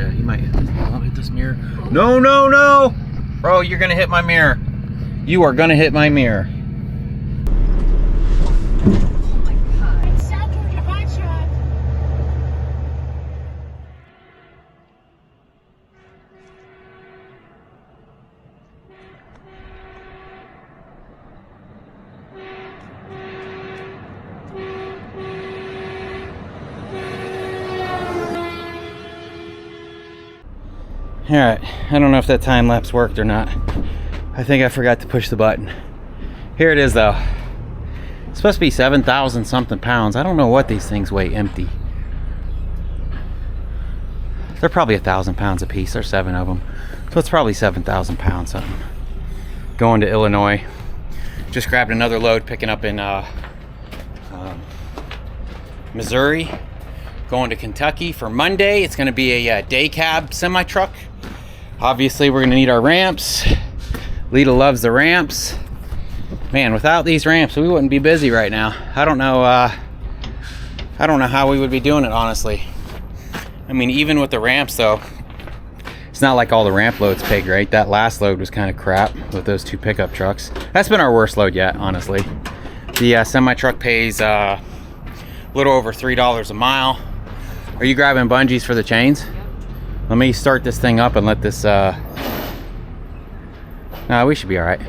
Yeah, he might. I'll hit this mirror. No, no, no! Bro, you're gonna hit my mirror. You are gonna hit my mirror. Alright, I don't know if that time lapse worked or not. I think I forgot to push the button. Here it is though. It's supposed to be 7,000 something pounds. I don't know what these things weigh empty. They're probably 1,000 pounds a piece. There's 7 of them. So it's probably 7,000 pounds something. Going to Illinois. Just grabbed another load picking up in Missouri. Going to Kentucky for Monday. It's going to be a day cab semi-truck. Obviously, we're going to need our ramps. Lita loves the ramps. Man, without these ramps, we wouldn't be busy right now. I don't know how we would be doing it, honestly. I mean, even with the ramps, though, it's not like all the ramp loads pig, right? That last load was kind of crap with those 2 pickup trucks. That's been our worst load yet, honestly. The semi-truck pays a little over $3 a mile. Are you grabbing bungees for the chains? Let me start this thing up and let this, no, we should be all right.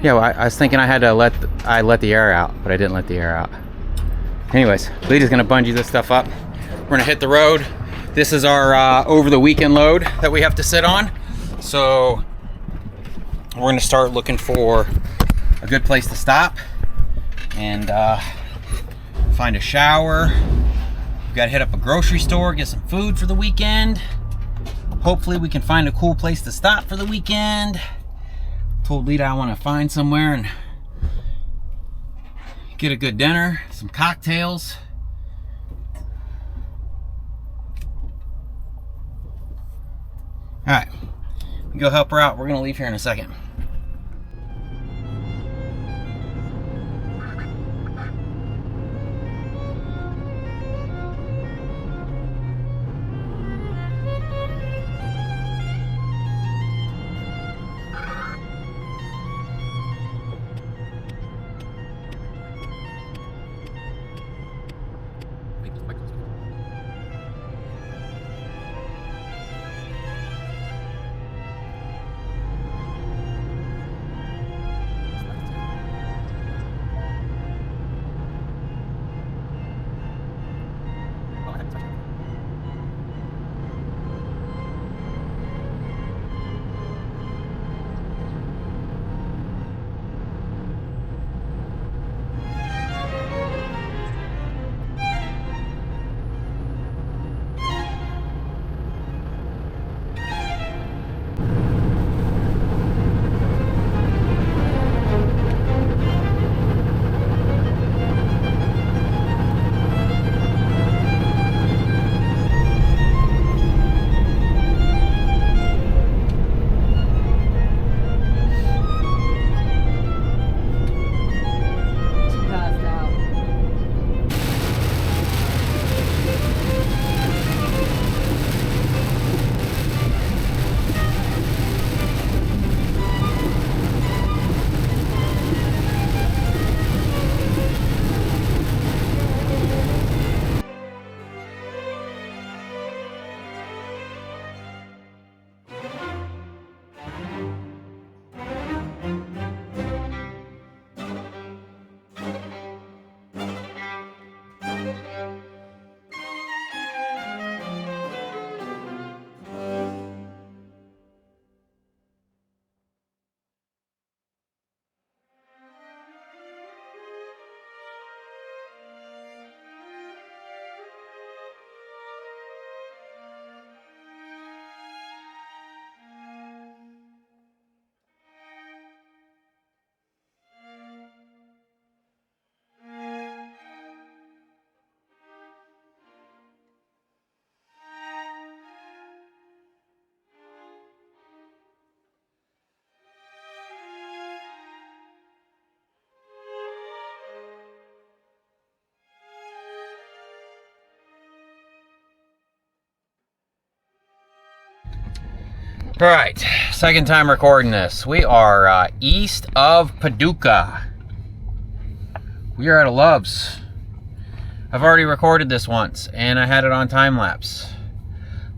Yeah, well, I was thinking I had to let the air out, but I didn't let the air out. Anyways, Lita's gonna bungee this stuff up. We're gonna hit the road. This is our over the weekend load that we have to sit on. So we're gonna start looking for a good place to stop and find a shower. We've got to hit up a grocery store, get some food for the weekend. Hopefully we can find a cool place to stop for the weekend. Told Lita I want to find somewhere and get a good dinner, some cocktails. All right, go help her out. We're gonna leave here in a second. All right, second time recording this. We are east of Paducah. We are at a Love's. I've already recorded this once, and I had it on time lapse.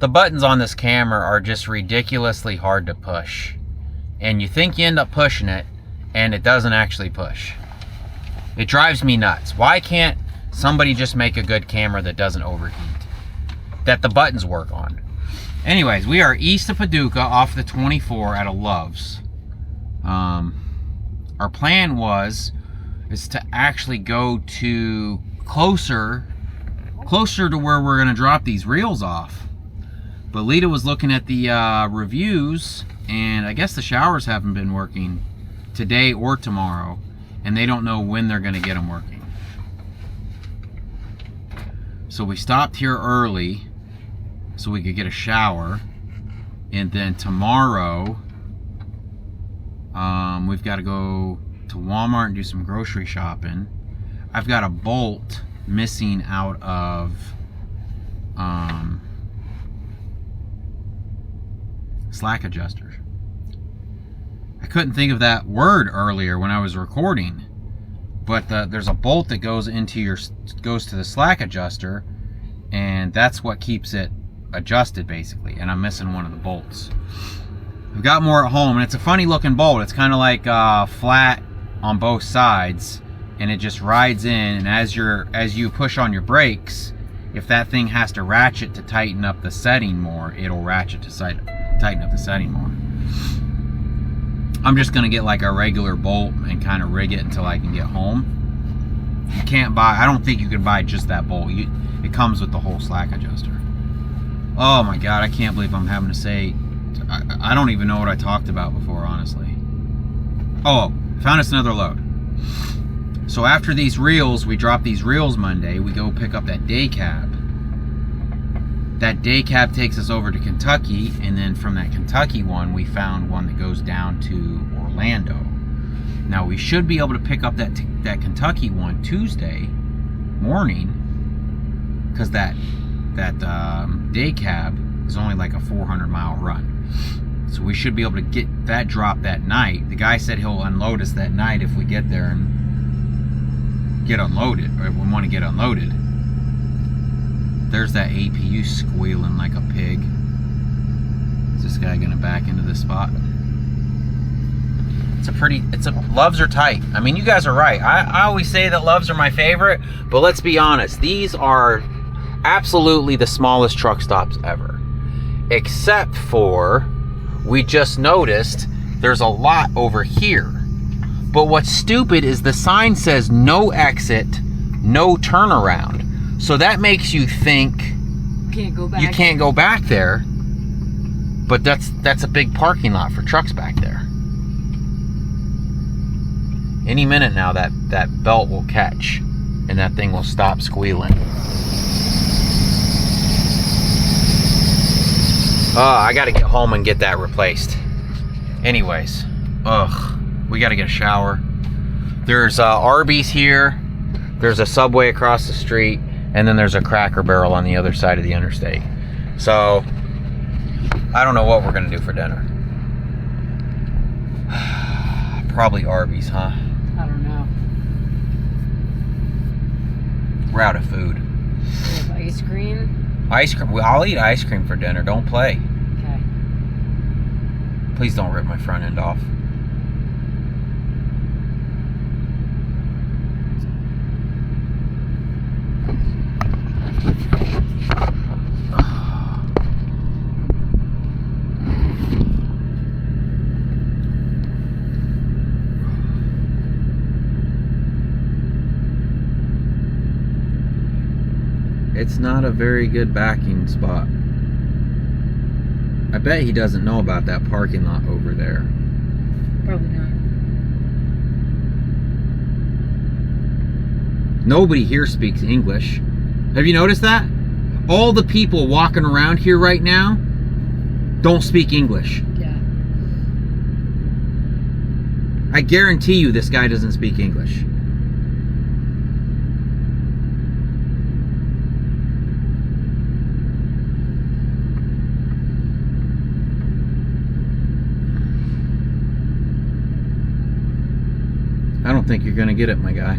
The buttons on this camera are just ridiculously hard to push. And you think you end up pushing it, and it doesn't actually push. It drives me nuts. Why can't somebody just make a good camera that doesn't overheat? That the buttons work on. Anyways, we are east of Paducah off the 24 at a Love's. Our plan is to actually go to closer to where we're gonna drop these reels off. But Lita was looking at the reviews, and I guess the showers haven't been working today or tomorrow, and they don't know when they're gonna get them working. So we stopped here early so we could get a shower, and then tomorrow we've got to go to Walmart and do some grocery shopping. I've got a bolt missing out of slack adjusters. I couldn't think of that word earlier when I was recording, but there's a bolt that goes to the slack adjuster, and that's what keeps it adjusted basically, and I'm missing one of the bolts. I've got more at home, and it's a funny looking bolt. It's kind of like flat on both sides, and it just rides in, and as you push on your brakes, if that thing has to ratchet to tighten up the setting more, it'll ratchet to tighten up the setting more. I'm just gonna get like a regular bolt and kind of rig it until I can get home. You can't buy, I don't think you can buy just that bolt. It comes with the whole slack adjuster. Oh my God, I can't believe I'm having to say, I don't even know what I talked about before, honestly. Oh, found us another load. So after these reels, we drop these reels Monday, we go pick up that day cab. That day cab takes us over to Kentucky, and then from that Kentucky one, we found one that goes down to Orlando. Now we should be able to pick up that Kentucky one Tuesday morning, because that day cab is only like a 400-mile run. So we should be able to get that drop that night. The guy said he'll unload us that night if we get there and get unloaded, or if we want to get unloaded. There's that APU squealing like a pig. Is this guy gonna back into this spot? Loves are tight. I mean, you guys are right. I always say that Loves are my favorite, but let's be honest, these are absolutely the smallest truck stops ever. Except for, we just noticed there's a lot over here. But what's stupid is the sign says no exit, no turnaround. So that makes you think you can't go back there. But that's a big parking lot for trucks back there. Any minute now that belt will catch and that thing will stop squealing. I gotta get home and get that replaced. Anyways, we gotta get a shower. There's Arby's here, there's a Subway across the street, and then there's a Cracker Barrel on the other side of the interstate. So, I don't know what we're gonna do for dinner. Probably Arby's, huh? I don't know. We're out of food. We have ice cream. Ice cream. I'll eat ice cream for dinner. Don't play. Okay. Please don't rip my front end off. It's not a very good backing spot. I bet he doesn't know about that parking lot over there. Probably not. Nobody here speaks English. Have you noticed that? All the people walking around here right now don't speak English. Yeah. I guarantee you this guy doesn't speak English. think you're gonna get it, my guy.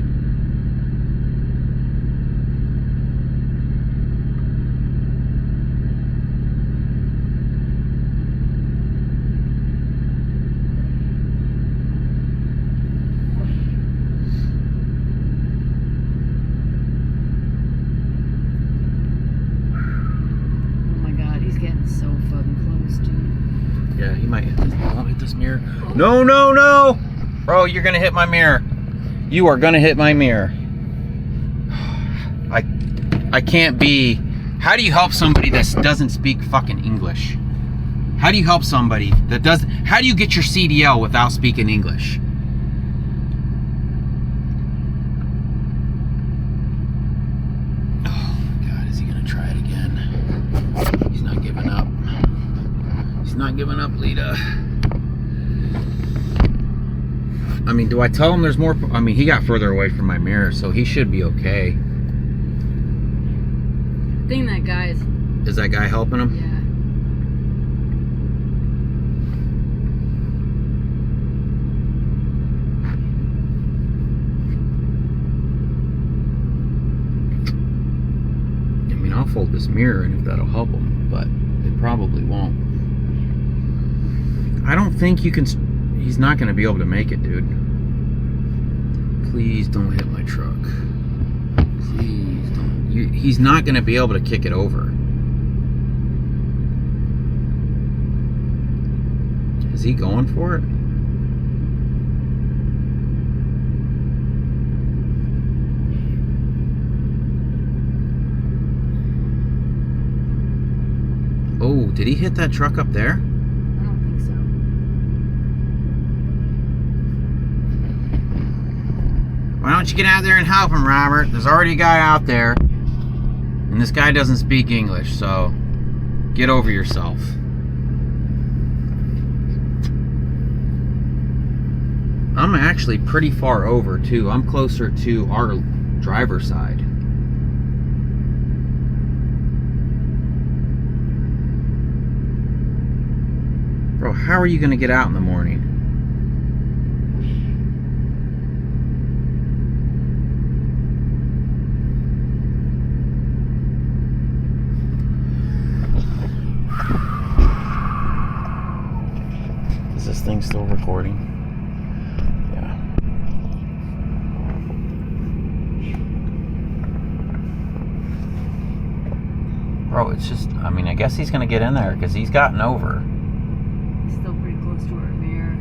So fucking close, dude. Yeah, he might hit this. Won't hit this mirror. No, no, no! Bro, you're gonna hit my mirror. You are gonna hit my mirror. I can't be. How do you help somebody that doesn't speak fucking English? How do you help somebody that doesn't? How do you get your CDL without speaking English? Oh my God, is he gonna try it again? He's not giving up. He's not giving up, Lita. I mean, do I tell him there's more? I mean, he got further away from my mirror, so he should be okay. I think that guy's... Is that guy helping him? Yeah. I mean, I'll fold this mirror in if that'll help him, but it probably won't. I don't think you can... He's not going to be able to make it, dude. Please don't hit my truck. Please don't. He's not going to be able to kick it over. Is he going for it? Oh, did he hit that truck up there? I don't think so. Why don't you get out there and help him, Robert? There's already a guy out there. And this guy doesn't speak English, so get over yourself. I'm actually pretty far over, too. I'm closer to our driver's side. Bro, how are you going to get out in the morning? Is this thing still recording? Yeah. Bro, it's just, I mean, I guess he's going to get in there because he's gotten over. Still pretty close to our mirror.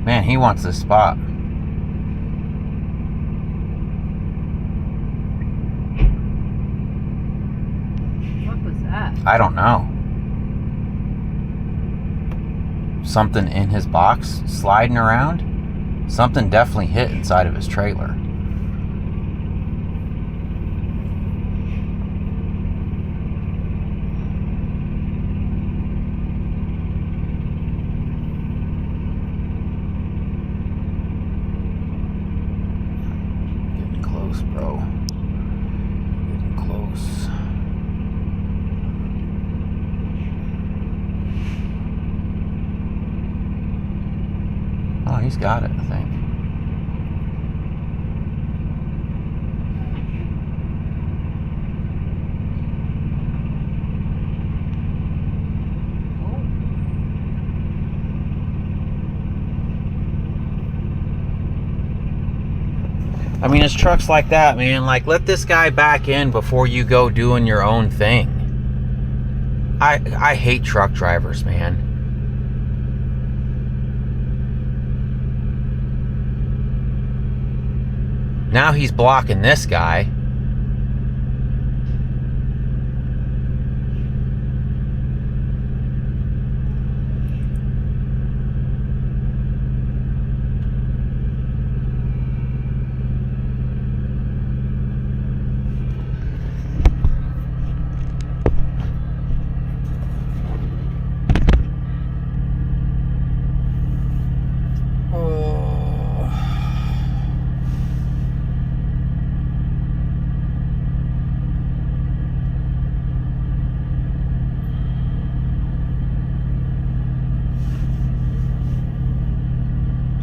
Man, he wants this spot. What was that? I don't know. Something in his box sliding around? Something definitely hit inside of his trailer. Bro, getting close. Oh, he's got it, I think. I mean, it's trucks like that, man. Like, let this guy back in before you go doing your own thing. I hate truck drivers, man. Now he's blocking this guy.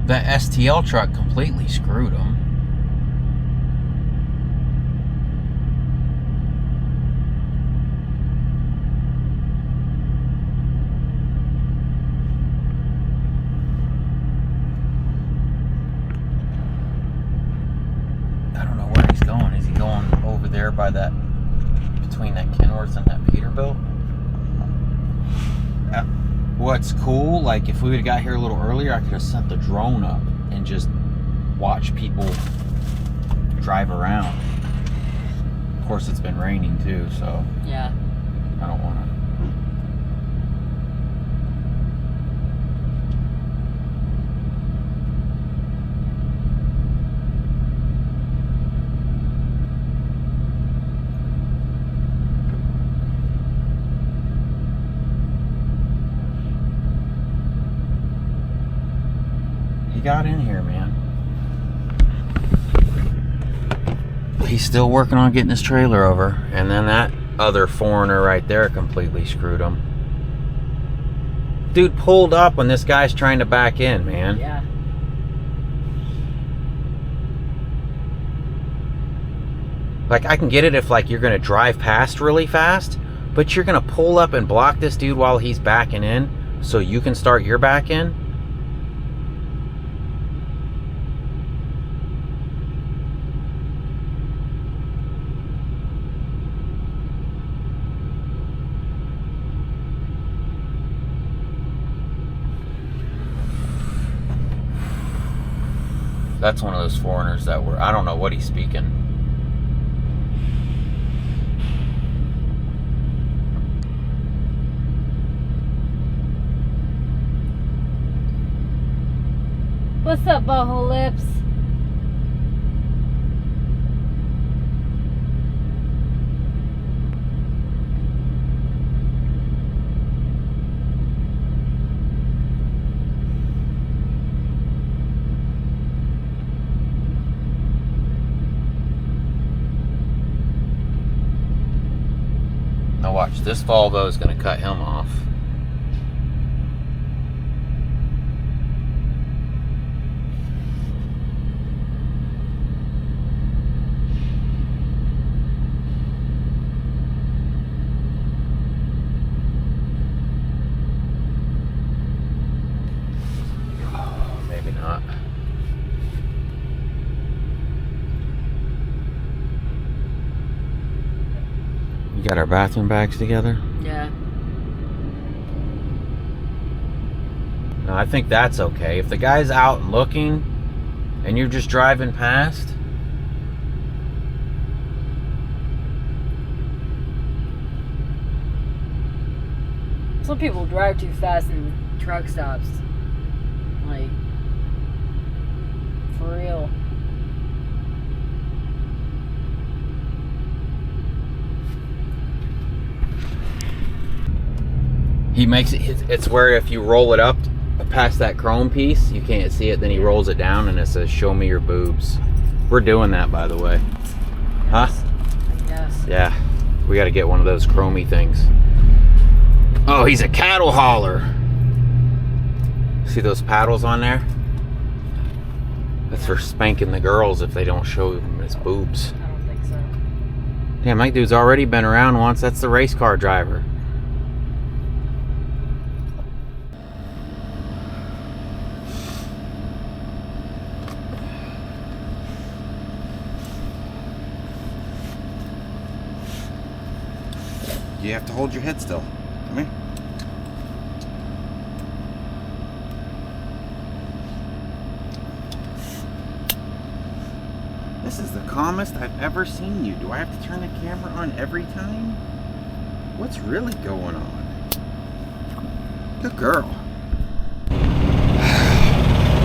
That STL truck completely screwed him. I don't know where he's going. Is he going over there by that, between that Kenworth and that Peterbilt? What's cool, like if we would have got here a little earlier, I could have sent the drone up and just watch people drive around. Of course, it's been raining too, so Yeah. I don't want to. He got in here, man. He's still working on getting his trailer over. And then that other foreigner right there completely screwed him. Dude pulled up when this guy's trying to back in, man. Yeah. Like, I can get it if, like, you're going to drive past really fast, but you're going to pull up and block this dude while he's backing in so you can start your back in? That's one of those foreigners that were, I don't know what he's speaking. What's up, butthole lips? Now watch, this Volvo is going to cut him off. Oh, maybe not. You got our bathroom bags together? Yeah. No, I think that's okay. If the guy's out looking and you're just driving past, Some people drive too fast in truck stops. Like, for real. he makes it, it's where if you roll it up past that chrome piece, you can't see it, then he rolls it down and it says, "Show me your boobs." We're doing that, by the way. Huh? Yes. Yeah. We got to get one of those chromey things. Oh, he's a cattle hauler. See those paddles on there? That's for spanking the girls if they don't show him his boobs. I don't think so. Damn, that dude's already been around once. That's the race car driver. You have to hold your head still. Come here. This is the calmest I've ever seen you. Do I have to turn the camera on every time? What's really going on? Good girl.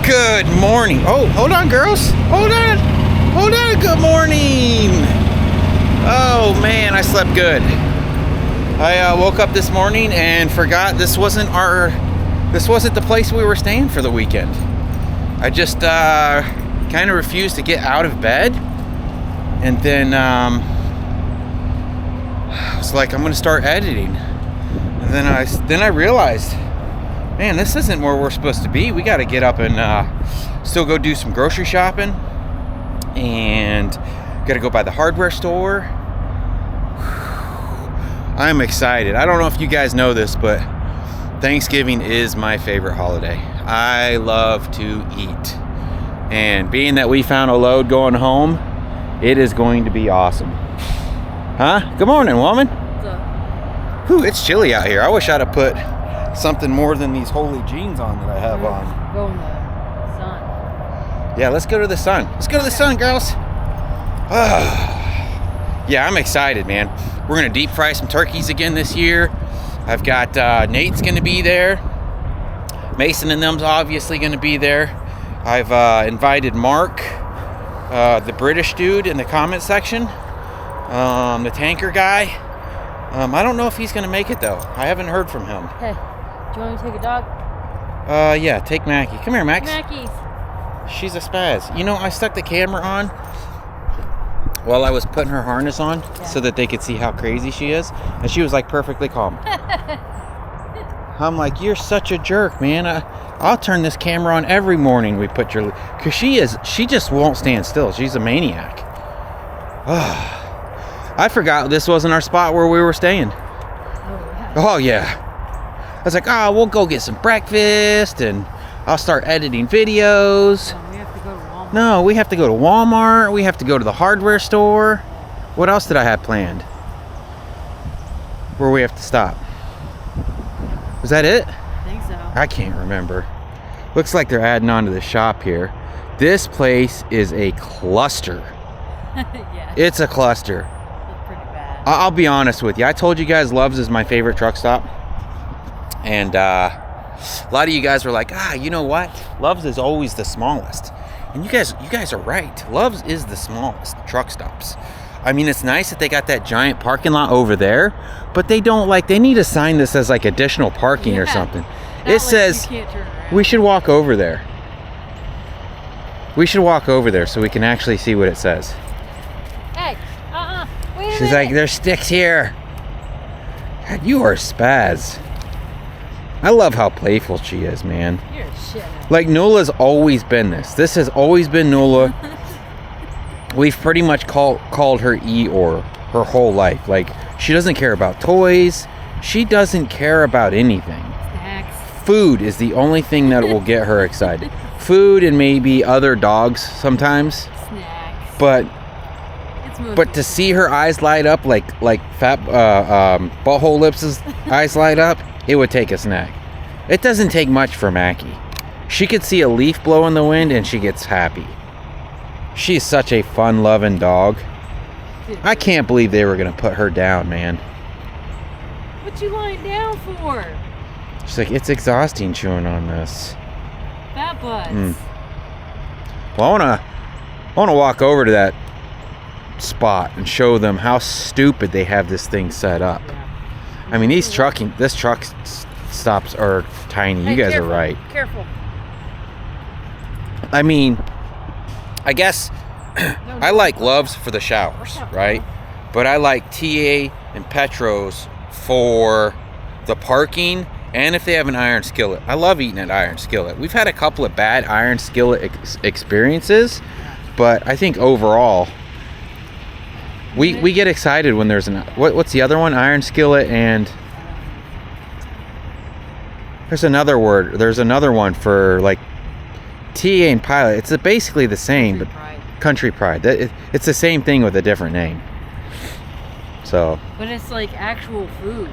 Good morning. Oh, hold on, girls. Hold on. Hold on. Good morning. Oh, man, I slept good. I woke up this morning and forgot this wasn't the place we were staying for the weekend. I just kind of refused to get out of bed. And then I was like, I'm going to start editing. And then I realized, man, this isn't where we're supposed to be. We got to get up and still go do some grocery shopping, and got to go by the hardware store. I'm excited. I don't know if you guys know this, but Thanksgiving is my favorite holiday. I love to eat, and being that we found a load going home, it is going to be awesome. Huh? Good morning, woman. What's up? Whew, it's chilly out here. I wish I'd have put something more than these holy jeans on that I have on. Go in the sun. Yeah, let's go to the sun. Let's go to the sun, girls. Yeah, I'm excited, man. We're gonna deep fry some turkeys again this year. I've got Nate's gonna be there. Mason and them's obviously gonna be there. I've invited Mark, the British dude in the comment section, the tanker guy. I don't know if he's gonna make it though. I haven't heard from him. Hey, do you want me to take a dog? Yeah, take Mackie. Come here, Max. Mackie's. She's a spaz. You know, I stuck the camera on while I was putting her harness on so that they could see how crazy she is, and she was like perfectly calm. I'm like, you're such a jerk, man. I'll turn this camera on every morning we put your... Because she just won't stand still. She's a maniac. I forgot this wasn't our spot where we were staying. Oh, yeah. I was like, oh, we'll go get some breakfast, and I'll start editing videos. Oh, we have to go to Walmart. No, we have to go to Walmart. We have to go to the hardware store. What else did I have planned? Where we have to stop? Was that it? I think so. I can't remember. Looks like they're adding on to the shop here. This place is a cluster. Yeah. It's a cluster. It's pretty bad. I'll be honest with you. I told you guys Love's is my favorite truck stop. And a lot of you guys were like, you know what? Love's is always the smallest. And you guys are right. Love's is the smallest truck stops. I mean, it's nice that they got that giant parking lot over there, but they need to sign this as like additional parking or something. It says we should walk over there. We should walk over there so we can actually see what it says. Hey, wait a She's minute. like, there's sticks here. God, you are a spaz. I love how playful she is, man. You're a shit. Like, Nula's always been this. This has always been Nula. We've pretty much called her Eeyore her whole life. Like, she doesn't care about toys. She doesn't care about anything. Snacks. Food is the only thing that will get her excited. Food and maybe other dogs sometimes. Snacks. But It's to see her eyes light up like fat butthole lips' eyes light up, it would take a snack. It doesn't take much for Mackie. She could see a leaf blow in the wind and she gets happy. She's such a fun-loving dog. I can't believe they were gonna put her down, man. What you lying down for? She's like, it's exhausting chewing on this. Fat butts. Well, I wanna walk over to that spot and show them how stupid they have this thing set up. I mean, this truck stops are tiny. You guys are right. Careful. I mean, I guess I like Love's for the showers, right? But I like TA and Petros for the parking, and if they have an iron skillet. I love eating at Iron Skillet. We've had a couple of bad Iron Skillet experiences, but I think overall we get excited when there's what's the other one? Iron Skillet, and there's another one for like TA and Pilot. It's basically the same, but Country Pride. It's the same thing with a different name. So. But it's like actual food,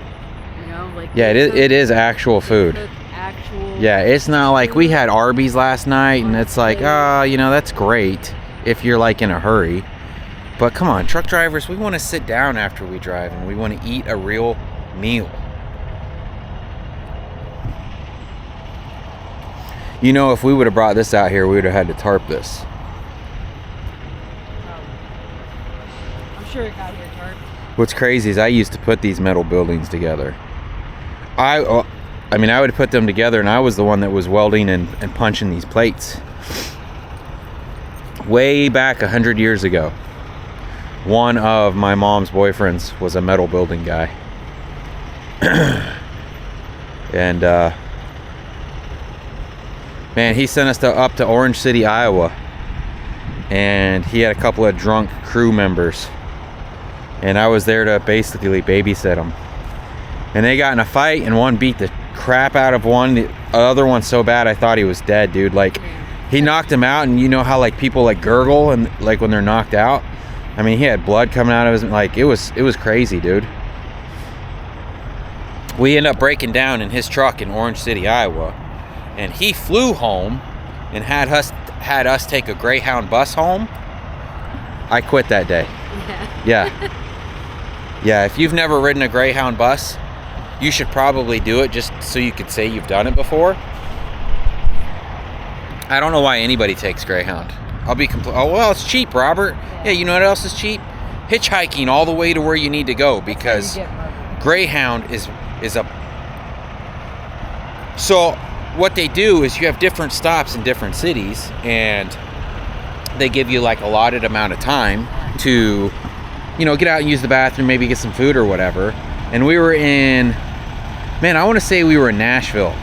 you know, like. Yeah, it is actual food. Actual. Yeah, it's not like we had Arby's last night and it's like, that's great. if you're like in a hurry. But come on, truck drivers, we want to sit down after we drive and we want to eat a real meal. You know, if we would have brought this out here, we would have had to tarp this. I'm sure it got here tarp. What's crazy is I used to put these metal buildings together. I mean, I would put them together, and I was the one that was welding and punching these plates. Way back 100 years ago, one of my mom's boyfriends was a metal building guy. And man, he sent us up to Orange City, Iowa, and he had a couple of drunk crew members, and I was there to basically babysit them. And they got in a fight, and one beat the crap out of one. The other one so bad I thought he was dead, dude. Like, he knocked him out, and you know how like people like gurgle and like when they're knocked out. I mean, he had blood coming out of his, like, it was crazy, dude. We ended up breaking down in his truck in Orange City, Iowa, and he flew home and had us take a Greyhound bus home. I quit that day. Yeah, if you've never ridden a Greyhound bus, you should probably do it just so you could say you've done it before. I don't know why anybody takes Greyhound. I'll be oh, well, it's cheap, Robert. Yeah, you know what else is cheap? Hitchhiking all the way to where you need to go, because Greyhound is a... So what they do is you have different stops in different cities, and they give you like allotted amount of time to, you know, get out and use the bathroom, maybe get some food or whatever. And we were in, man, I want to say we were in Nashville,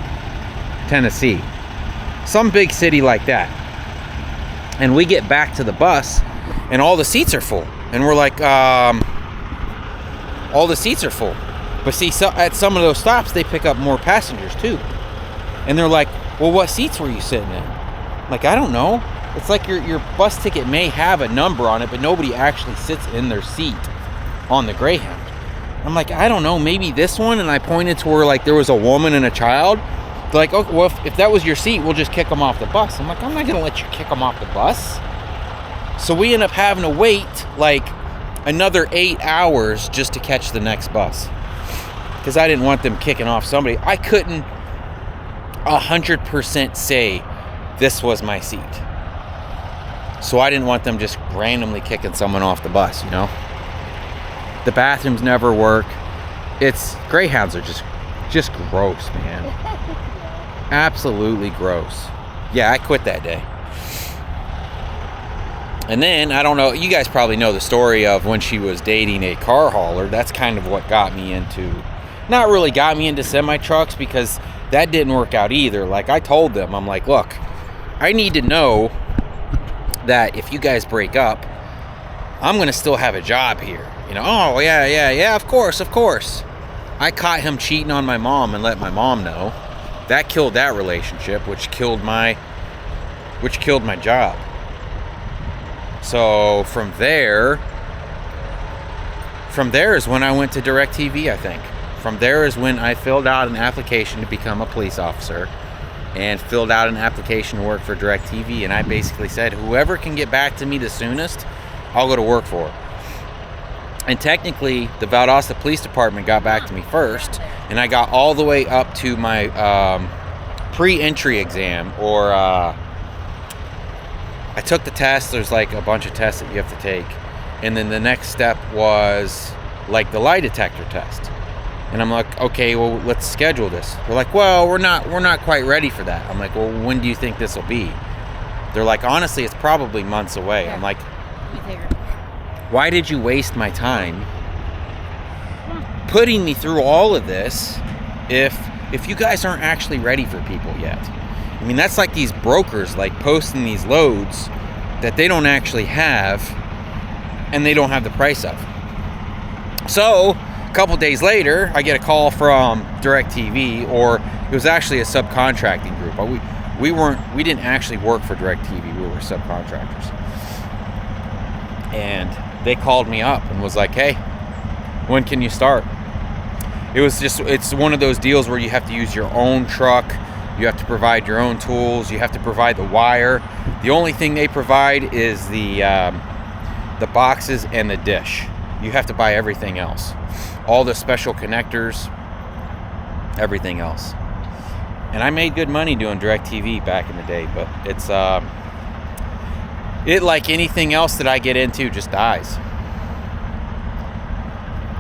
Tennessee, some big city like that. And we get back to the bus and all the seats are full, and we're like, all the seats are full. But see, so at some of those stops they pick up more passengers too, and they're like, well, what seats were you sitting in? Like, I don't know. It's like your bus ticket may have a number on it, but nobody actually sits in their seat on the Greyhound. I'm like, I don't know, maybe this one. And I pointed to where like there was a woman and a child. They're like, oh, well, if that was your seat, we'll just kick them off the bus. I'm like, I'm not gonna let you kick them off the bus. So we end up having to wait like another 8 hours just to catch the next bus, because I didn't want them kicking off somebody. I couldn't 100% say this was my seat, so I didn't want them just randomly kicking someone off the bus, you know. The bathrooms never work. Greyhounds are just gross, man. Absolutely gross. Yeah, I quit that day. And then, I don't know, you guys probably know the story of when she was dating a car hauler. That's kind of what got me into, not really got me into semi-trucks, because that didn't work out either. Like, I told them, I'm like, look, I need to know that if you guys break up, I'm going to still have a job here. You know, oh, yeah, of course. I caught him cheating on my mom and let my mom know. That killed that relationship, which killed my job. So from there is when I went to DirecTV, I think. From there is when I filled out an application to become a police officer, and filled out an application to work for DirecTV. And I basically said, whoever can get back to me the soonest, I'll go to work for. And technically, the Valdosta Police Department got back to me first, and I got all the way up to my pre-entry exam, or I took the test. There's like a bunch of tests that you have to take, and then the next step was like the lie detector test. And I'm like, okay, well, let's schedule this. They're like, well, we're not quite ready for that. I'm like, well, when do you think this will be? They're like, honestly, it's probably months away. I'm like, why did you waste my time putting me through all of this if you guys aren't actually ready for people yet? I mean, that's like these brokers like posting these loads that they don't actually have, and they don't have the price of. So a couple days later, I get a call from DirecTV, or it was actually a subcontracting group. We didn't actually work for DirecTV. We were subcontractors. And they called me up and was like, hey, when can you start? It's one of those deals where you have to use your own truck. You have to provide your own tools. You have to provide the wire. The only thing they provide is the boxes and the dish. You have to buy everything else. All the special connectors, everything else. And I made good money doing DirecTV back in the day, but it's it, like anything else that I get into, just dies.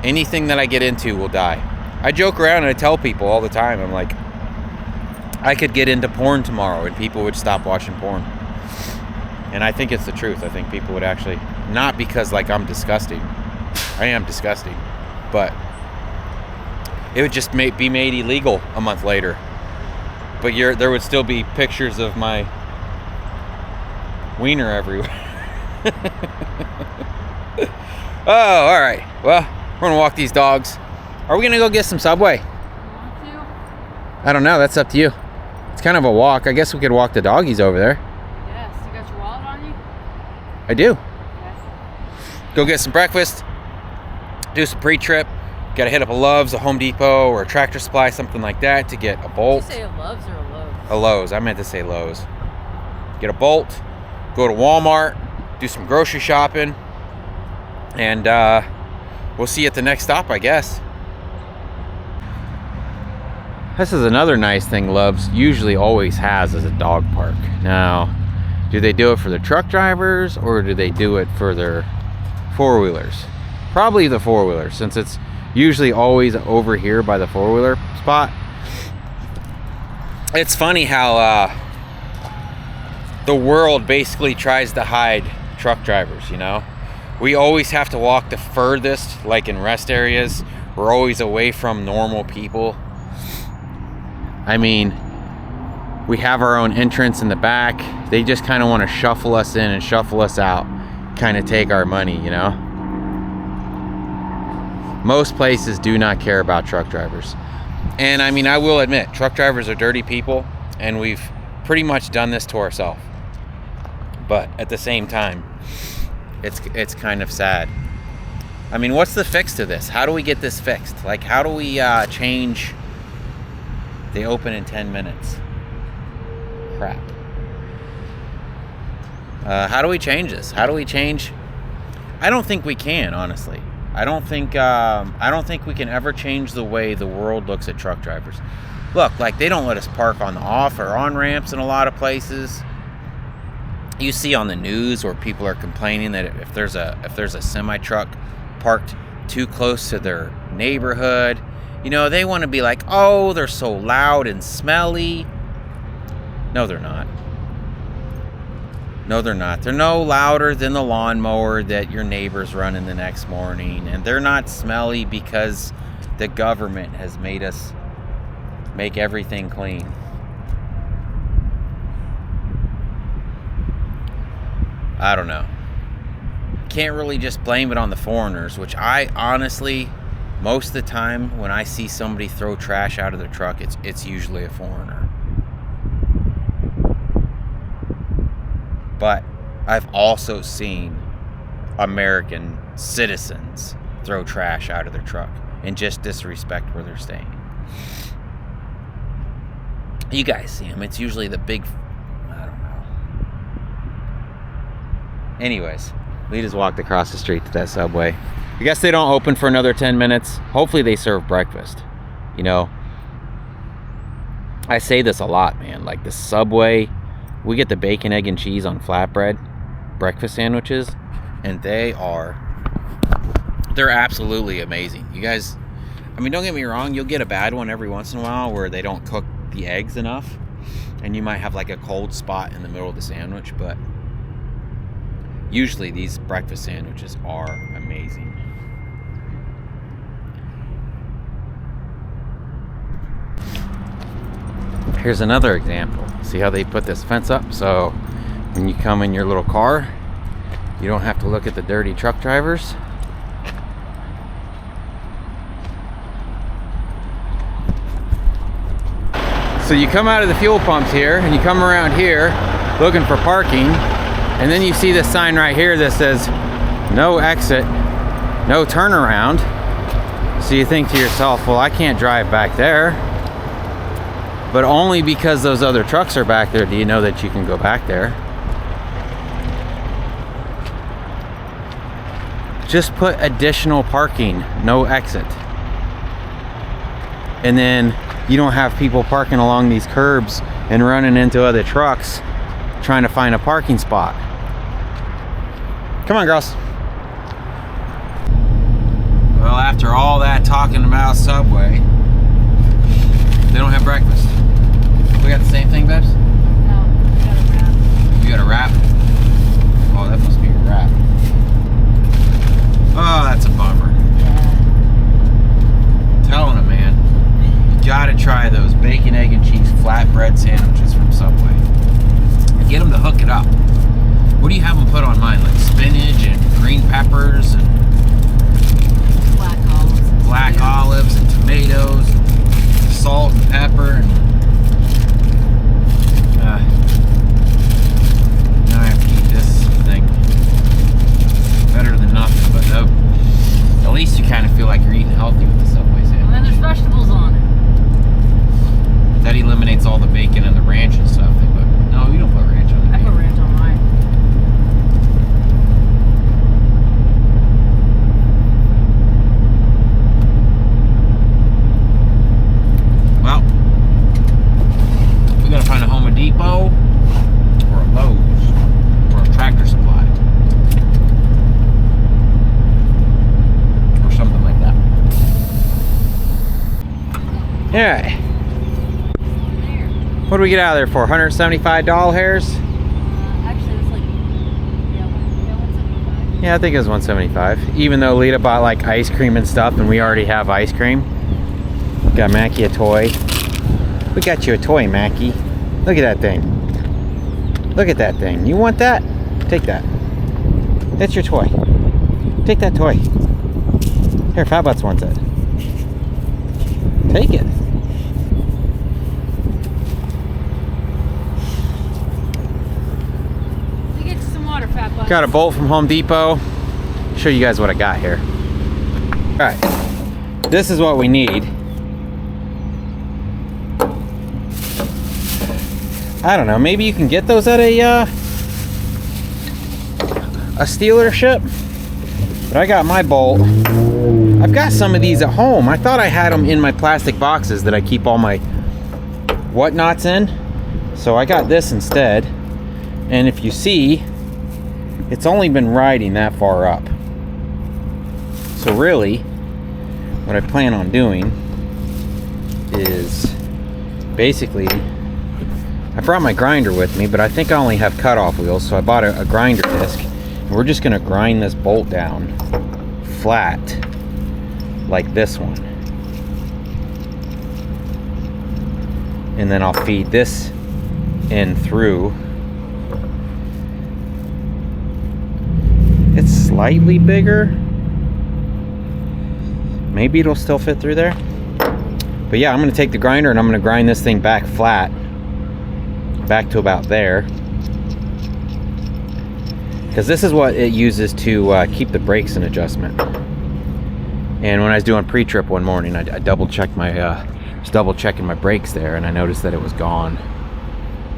Anything that I get into will die. I joke around and I tell people all the time, I'm like, I could get into porn tomorrow and people would stop watching porn. And I think it's the truth. I think people would actually, not because like I'm disgusting. I am disgusting. But it would just be made illegal a month later. But there would still be pictures of my wiener everywhere. Oh, all right. Well, we're going to walk these dogs. Are we going to go get some Subway? Want to? I don't know. That's up to you. It's kind of a walk. I guess we could walk the doggies over there. Yes. You got your wallet on you? I do. Okay. Go get some breakfast. Do some pre-trip. Got to hit up a Love's, a Home Depot, or a Tractor Supply, something like that to get a bolt. Did you say a Love's or a Lowe's? A Lowe's. I meant to say Lowe's. Get a bolt. Go to Walmart. Do some grocery shopping. And we'll see you at the next stop, I guess. This is another nice thing Love's usually always has as a dog park. Now, do they do it for the truck drivers or do they do it for their four-wheelers? Probably the four-wheelers, since it's usually always over here by the four-wheeler spot. It's funny how the world basically tries to hide truck drivers, you know? We always have to walk the furthest, like in rest areas. We're always away from normal people. I mean, we have our own entrance in the back. They just kind of want to shuffle us in and shuffle us out, kind of take our money, you know? Most places do not care about truck drivers. And I mean, I will admit, truck drivers are dirty people, and we've pretty much done this to ourselves. But at the same time, it's kind of sad. I mean, what's the fix to this? How do we get this fixed? Like, how do we change... They open in 10 minutes. Crap. How do we change this? How do we change? I don't think we can, honestly. I don't think we can ever change the way the world looks at truck drivers. Look, like, they don't let us park on the off or on ramps in a lot of places. You see on the news where people are complaining that if there's a semi truck parked too close to their neighborhood, you know, they want to be like, oh, they're so loud and smelly. No, they're not. No, they're not. They're no louder than the lawnmower that your neighbor's running the next morning. And they're not smelly because the government has made us make everything clean. I don't know. Can't really just blame it on the foreigners, which I honestly... Most of the time, when I see somebody throw trash out of their truck, it's usually a foreigner. But I've also seen American citizens throw trash out of their truck and just disrespect where they're staying. You guys see them. It's usually the big... I don't know. Anyways, we just walked across the street to that Subway. I guess they don't open for another 10 minutes. Hopefully they serve breakfast. You know, I say this a lot, man. Like the Subway, we get the bacon, egg, and cheese on flatbread breakfast sandwiches, and they're absolutely amazing. You guys, I mean, don't get me wrong, you'll get a bad one every once in a while where they don't cook the eggs enough, and you might have like a cold spot in the middle of the sandwich, but usually these breakfast sandwiches are amazing. Here's another example. See how they put this fence up? So when you come in your little car, you don't have to look at the dirty truck drivers. So you come out of the fuel pumps here and you come around here looking for parking, and then you see this sign right here that says no exit, no turnaround. So you think to yourself, well, I can't drive back there. But only because those other trucks are back there do you know that you can go back there. Just put additional parking, no exit. And then you don't have people parking along these curbs and running into other trucks trying to find a parking spot. Come on, girls. Well, after all that talking about Subway, they don't have breakfast. We got the same thing, Babs? No, I got a wrap. You got a wrap? Oh, that must be your wrap. Oh, that's a bummer. Yeah. I'm telling them, man. You gotta try those bacon, egg, and cheese flatbread sandwiches from Subway. Get them to hook it up. What do you have them put on mine? Like spinach and green peppers and black olives and tomatoes, and salt and pepper, and now I have to eat this thing. Better than nothing, but at least you kind of feel like you're eating healthy with the Subway sandwich. And then there's vegetables on it. That eliminates all the bacon and the ranch and stuff. But no, you don't put ranch on it. I put ranch on mine. Well, we gotta find a Home Depot or a Lowe's or a Tractor Supply or something like that. All right. What do we get out of there for? $175 hairs? Actually, it was like, yeah, 175. Yeah, I think it was $175. Even though Lita bought like ice cream and stuff, and we already have ice cream. Got Mackie a toy. We got you a toy, Mackie. Look at that thing. Look at that thing. You want that? Take that. That's your toy. Take that toy. Here, Fat Butts wants it. Take it. You get you some water, Fat Butt. Got a bolt from Home Depot. Show you guys what I got here. All right, this is what we need. I don't know, maybe you can get those at a dealership, but I got my bolt. I've got some of these at home. I thought I had them in my plastic boxes that I keep all my whatnots in, so I got this instead. And if you see, it's only been riding that far up. So really, what I plan on doing is basically, I brought my grinder with me, but I think I only have cutoff wheels, so I bought a grinder disc. And we're just gonna grind this bolt down flat, like this one. And then I'll feed this in through. It's slightly bigger. Maybe it'll still fit through there. But yeah, I'm gonna take the grinder and I'm gonna grind this thing back flat, back to about there. Because this is what it uses to keep the brakes in adjustment. And when I was doing pre-trip one morning, I double checked my, was double checking my brakes there, and I noticed that it was gone.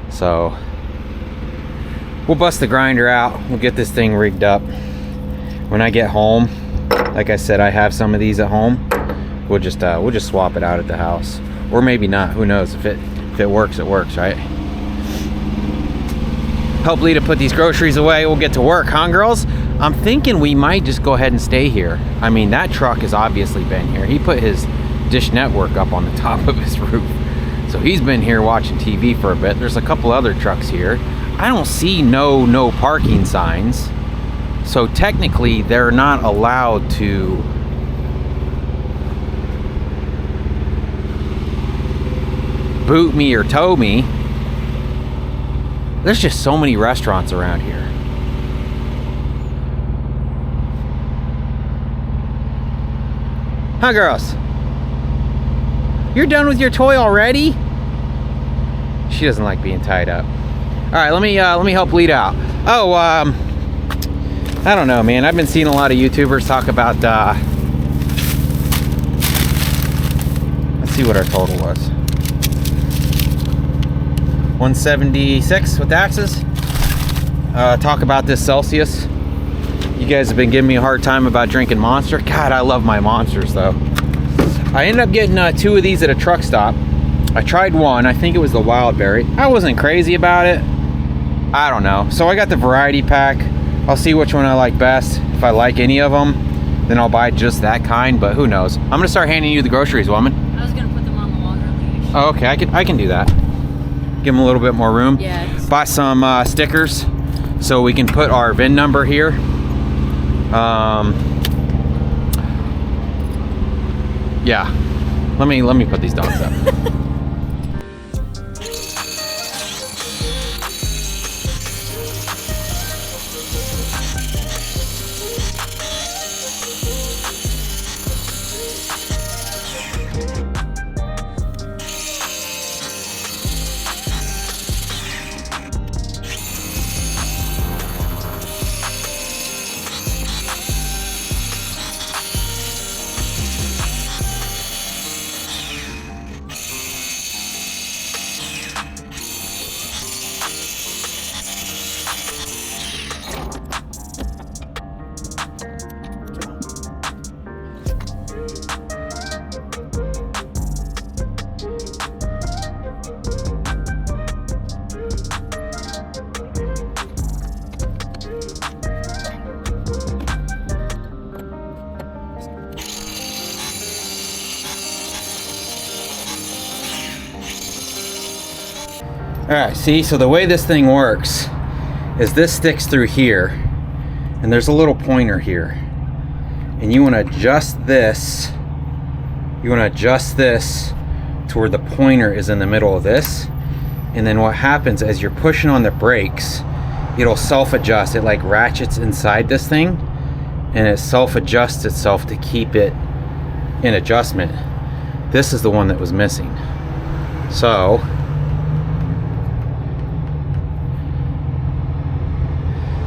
So we'll bust the grinder out. We'll get this thing rigged up. When I get home, like I said, I have some of these at home. We'll just swap it out at the house, or maybe not. Who knows? If it works, it works, right? Help Lita put these groceries away. We'll get to work, huh, girls? I'm thinking we might just go ahead and stay here. I mean, that truck has obviously been here. He put his Dish Network up on the top of his roof, so he's been here watching TV for a bit. There's a couple other trucks here. I don't see no parking signs, so technically they're not allowed to boot me or tow me. There's just so many restaurants around here. Huh, girls? You're done with your toy already? She doesn't like being tied up. All right, let me help Lita out. Oh, I don't know, man. I've been seeing a lot of YouTubers talk about. Let's see what our total was. 176 with taxes. Talk about this Celsius. You guys have been giving me a hard time about drinking Monster. God, I love my Monsters though. I ended up getting 2 of these at a truck stop. I tried one, I think it was the Wild Berry. I wasn't crazy about it. I don't know. So I got the variety pack. I'll see which one I like best. If I like any of them, then I'll buy just that kind, but who knows. I'm gonna start handing you the groceries, woman. I was gonna put them on the longer leash. Oh, okay, I can do that. Give them a little bit more room. Yeah. Buy some stickers so we can put our VIN number here. Yeah. Let me put these dogs up. Alright, see, so the way this thing works is this sticks through here, and there's a little pointer here. And you want to adjust this. You want to adjust this to where the pointer is in the middle of this. And then what happens as you're pushing on the brakes, it'll self-adjust. It like ratchets inside this thing, and it self-adjusts itself to keep it in adjustment. This is the one that was missing. So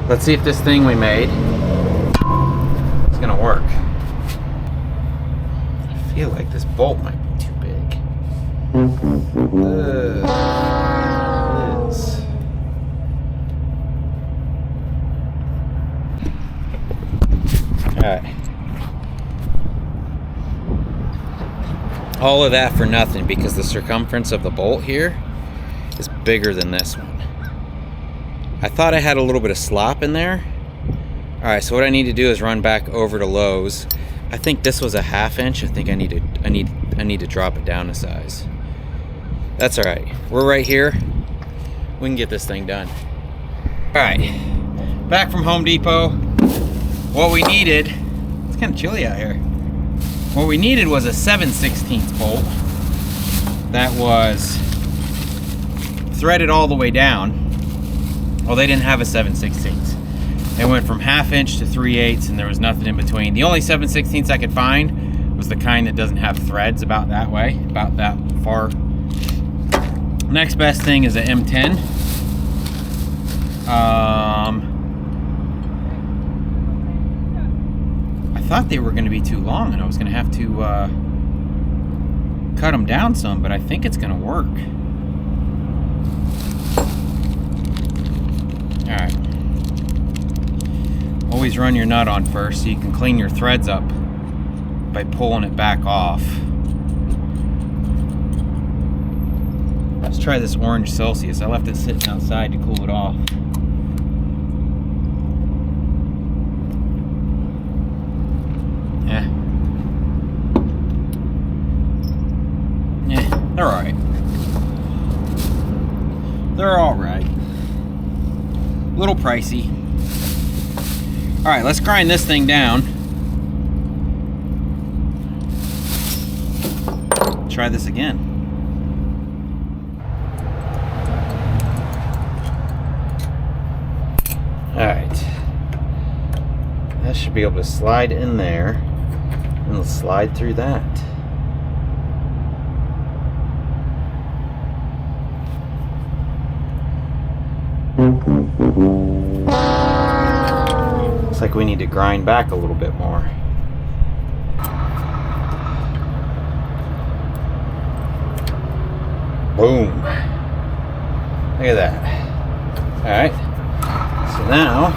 let's see if this thing we made is gonna work. I feel like this bolt might be too big. It is. Alright. All of that for nothing because the circumference of the bolt here is bigger than this one. I thought I had a little bit of slop in there. All right, so what I need to do is run back over to Lowe's. I think this was a 1/2 inch. I think I need to drop it down a size. That's all right. We're right here. We can get this thing done. All right, back from Home Depot. What we needed, it's kind of chilly out here. What we needed was a 7/16 bolt that was threaded all the way down. Well, they didn't have a 7/16. It went from 1/2 inch to 3/8, and there was nothing in between. The only 7/16 I could find was the kind that doesn't have threads about that way, about that far. Next best thing is an M10. I thought they were going to be too long, and I was going to have to cut them down some, but I think it's going to work. Alright. Always run your nut on first so you can clean your threads up by pulling it back off. Let's try this orange Celsius. I left it sitting outside to cool it off. They're alright. They're alright. A little pricey. Alright, let's grind this thing down. Try this again. Alright. That should be able to slide in there, and it'll slide through that. Looks like we need to grind back a little bit more. Boom. Look at that. All right. So now,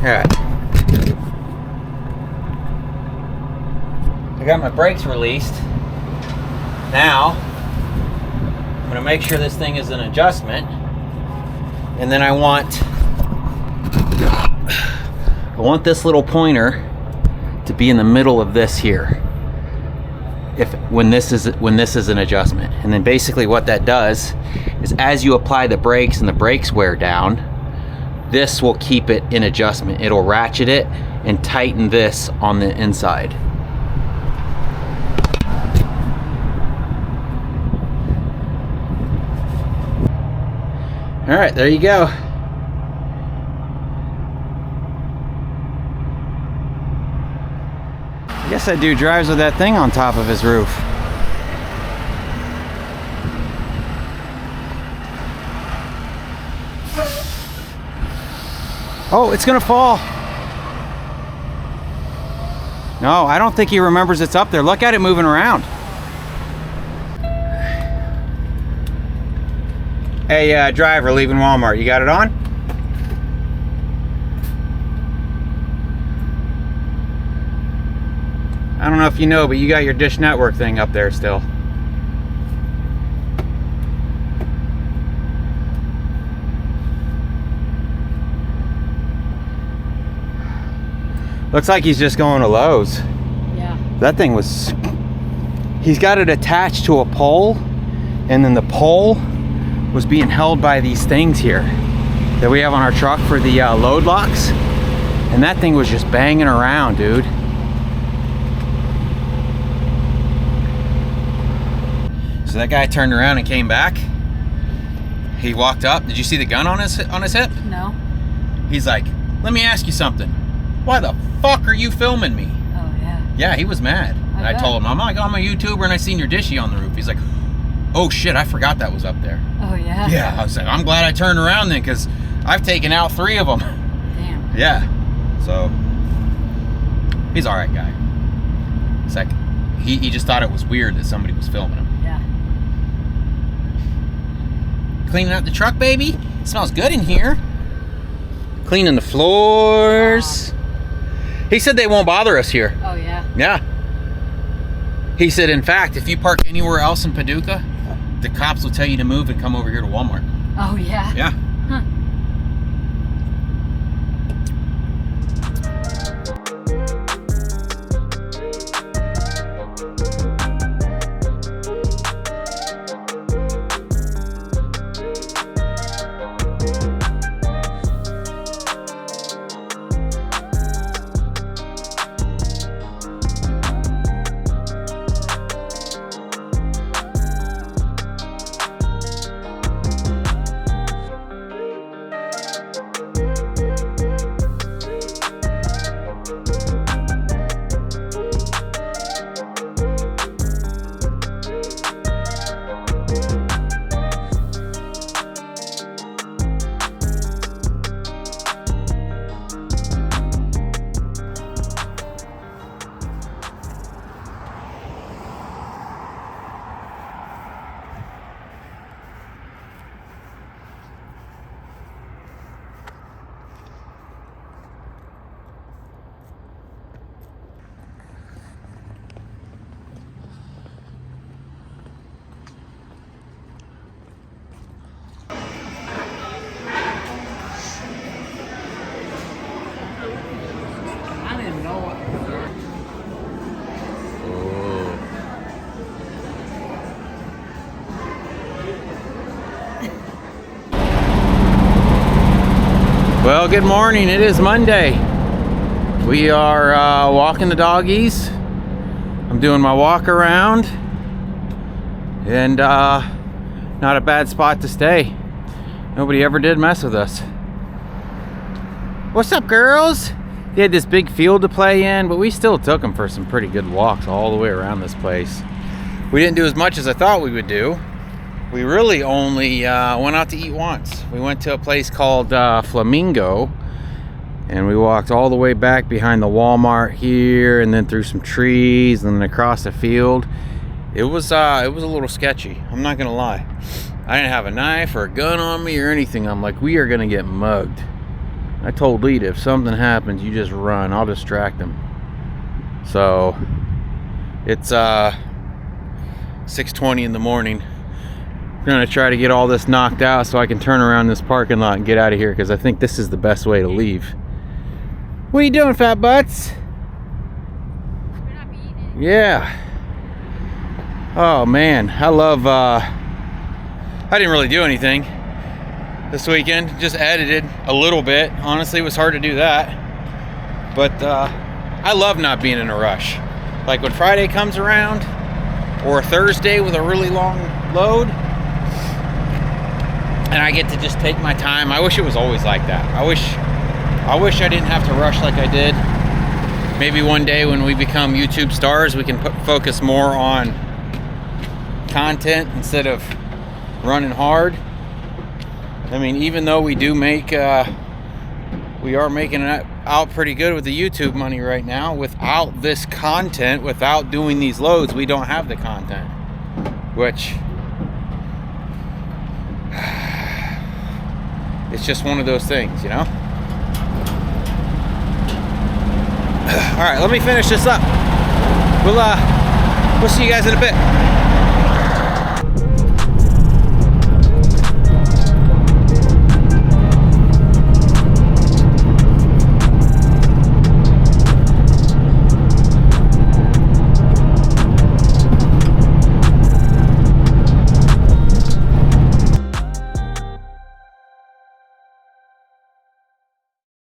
all right. I got my brakes released. Now, I'm gonna make sure this thing is an adjustment. And then I want this little pointer to be in the middle of this here. When this is an adjustment. And then basically what that does is as you apply the brakes and the brakes wear down, this will keep it in adjustment. It'll ratchet it and tighten this on the inside. All right, there you go. I guess that dude drives with that thing on top of his roof. Oh, it's gonna fall. No, I don't think he remembers it's up there. Look at it moving around. Hey, driver, leaving Walmart. You got it on? I don't know if you know, but you got your Dish Network thing up there still. Looks like he's just going to Lowe's. Yeah. That thing was... He's got it attached to a pole, and then the pole was being held by these things here that we have on our truck for the load locks. And that thing was just banging around, dude. So that guy turned around and came back. He walked up. Did you see the gun on his hip? No. He's like, let me ask you something. Why the fuck are you filming me? Oh, yeah. Yeah, he was mad. And I told him, I'm like, I'm a YouTuber and I seen your dishy on the roof. He's like, oh shit, I forgot that was up there. Oh, yeah? Yeah, I was like, I'm glad I turned around then because I've taken out 3 of them. Damn. Yeah. So, he's all right guy. It's like, he just thought it was weird that somebody was filming him. Yeah. Cleaning out the truck, baby. It smells good in here. Cleaning the floors. He said they won't bother us here. Oh, yeah? Yeah. He said, in fact, if you park anywhere else in Paducah, the cops will tell you to move and come over here to Walmart. Oh, yeah? Yeah. Huh. Well, good morning. It is Monday. We are walking the doggies. I'm doing my walk around. And not not a bad spot to stay. Nobody ever did mess with us. What's up, girls? They had this big field to play in, but we still took them for some pretty good walks all the way around this place. We didn't do as much as I thought we would do. We really only went out to eat once. We went to a place called Flamingo, and we walked all the way back behind the Walmart here, and then through some trees, and then across the field. It was a little sketchy. I'm not gonna lie. I didn't have a knife or a gun on me or anything. I'm like, we are gonna get mugged. I told Lita, if something happens, you just run. I'll distract them. So it's 6:20 in the morning. I'm gonna try to get all this knocked out so I can turn around this parking lot and get out of here, because I think this is the best way to leave. What are you doing, fat butts? We're not eating. Yeah. Oh man, I love I didn't really do anything this weekend. Just edited a little bit. Honestly, it was hard to do that. But I love not being in a rush. Like when Friday comes around, or a Thursday with a really long load, and I get to just take my time. I wish it was always like that. I wish I didn't have to rush like I did. Maybe one day when we become YouTube stars, we can focus more on content instead of running hard. I mean, even though we do make we are making it out pretty good with the YouTube money right now, without this content, without doing these loads, we don't have the content, which it's just one of those things, you know. All right, let me finish this up. We'll see you guys in a bit.